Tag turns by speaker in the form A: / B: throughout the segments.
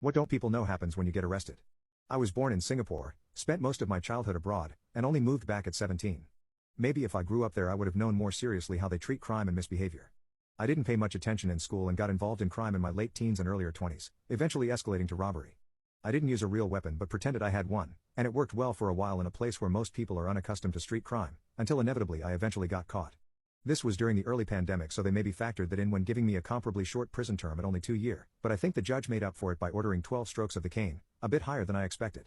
A: What don't people know happens when you get arrested? I was born in Singapore, spent most of my childhood abroad, and only moved back at 17. Maybe if I grew up there I would have known more seriously how they treat crime and misbehavior. I didn't pay much attention in school and got involved in crime in my late teens and earlier 20s, eventually escalating to robbery. I didn't use a real weapon but pretended I had one, and it worked well for a while in a place where most people are unaccustomed to street crime, until inevitably I eventually got caught. This was during the early pandemic, so they maybe factored that in when giving me a comparably short prison term at only 2 years, but I think the judge made up for it by ordering 12 strokes of the cane, a bit higher than I expected.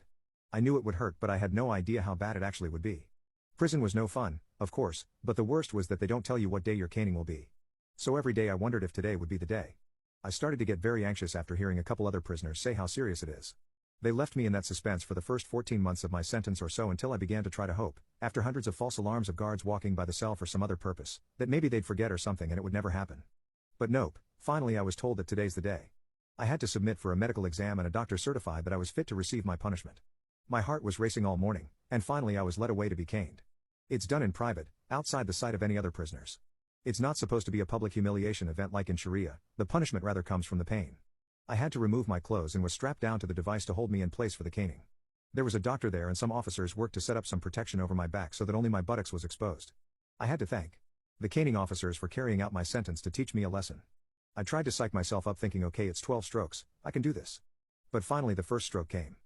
A: I knew it would hurt, but I had no idea how bad it actually would be. Prison was no fun, of course, but the worst was that they don't tell you what day your caning will be. So every day I wondered if today would be the day. I started to get very anxious after hearing a couple other prisoners say how serious it is. They left me in that suspense for the first 14 months of my sentence or so until I began to try to hope, after hundreds of false alarms of guards walking by the cell for some other purpose, that maybe they'd forget or something and it would never happen. But nope, finally I was told that today's the day. I had to submit for a medical exam and a doctor certified that I was fit to receive my punishment. My heart was racing all morning, and finally I was led away to be caned. It's done in private, outside the sight of any other prisoners. It's not supposed to be a public humiliation event like in Sharia, the punishment rather comes from the pain. I had to remove my clothes and was strapped down to the device to hold me in place for the caning. There was a doctor there and some officers worked to set up some protection over my back so that only my buttocks was exposed. I had to thank the caning officers for carrying out my sentence to teach me a lesson. I tried to psych myself up thinking, okay, it's 12 strokes, I can do this. But finally the first stroke came.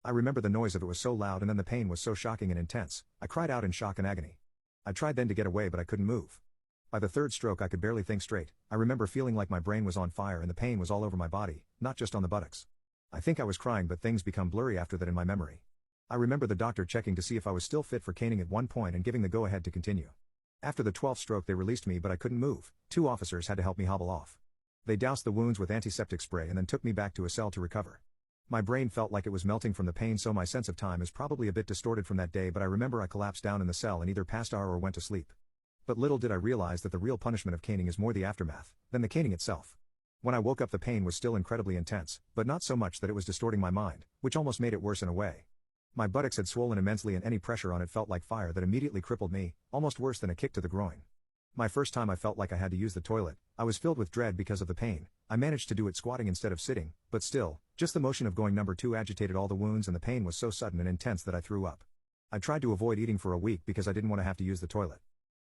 A: I remember the noise of it was so loud and then the pain was so shocking and intense, I cried out in shock and agony. I tried then to get away but I couldn't move. By the third stroke I could barely think straight. I remember feeling like my brain was on fire and the pain was all over my body, not just on the buttocks. I think I was crying but things become blurry after that in my memory. I remember the doctor checking to see if I was still fit for caning at one point and giving the go-ahead to continue. After the 12th stroke they released me but I couldn't move. 2 officers had to help me hobble off. They doused the wounds with antiseptic spray and then took me back to a cell to recover. My brain felt like it was melting from the pain, so my sense of time is probably a bit distorted from that day, but I remember I collapsed down in the cell and either passed out or went to sleep. But little did I realize that the real punishment of caning is more the aftermath than the caning itself. When I woke up the pain was still incredibly intense, but not so much that it was distorting my mind, which almost made it worse in a way. My buttocks had swollen immensely and any pressure on it felt like fire that immediately crippled me, almost worse than a kick to the groin. My first time I felt like I had to use the toilet, I was filled with dread because of the pain. I managed to do it squatting instead of sitting, but still, just the motion of going number 2 agitated all the wounds and the pain was so sudden and intense that I threw up. I tried to avoid eating for a week because I didn't want to have to use the toilet.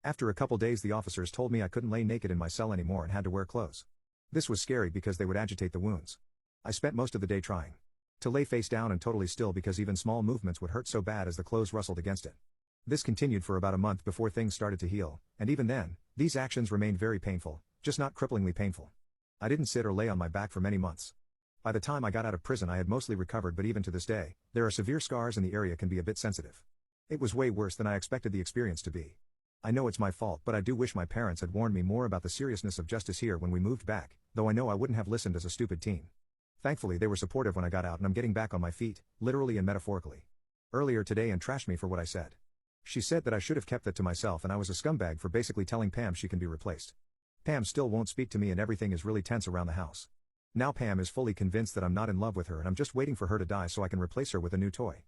A: After a couple days the officers told me I couldn't lay naked in my cell anymore and had to wear clothes. This was scary because they would agitate the wounds. I spent most of the day trying to lay face down and totally still because even small movements would hurt so bad as the clothes rustled against it. This continued for about a month before things started to heal, and even then, these actions remained very painful, just not cripplingly painful. I didn't sit or lay on my back for many months. By the time I got out of prison I had mostly recovered, but even to this day, there are severe scars and the area can be a bit sensitive. It was way worse than I expected the experience to be. I know it's my fault, but I do wish my parents had warned me more about the seriousness of justice here when we moved back, though I know I wouldn't have listened as a stupid teen. Thankfully they were supportive when I got out and I'm getting back on my feet, literally and metaphorically. Earlier today Ann trashed me for what I said. She said that I should have kept that to myself and I was a scumbag for basically telling Pam she can be replaced. Pam still won't speak to me and everything is really tense around the house. Now Pam is fully convinced that I'm not in love with her and I'm just waiting for her to die so I can replace her with a new toy.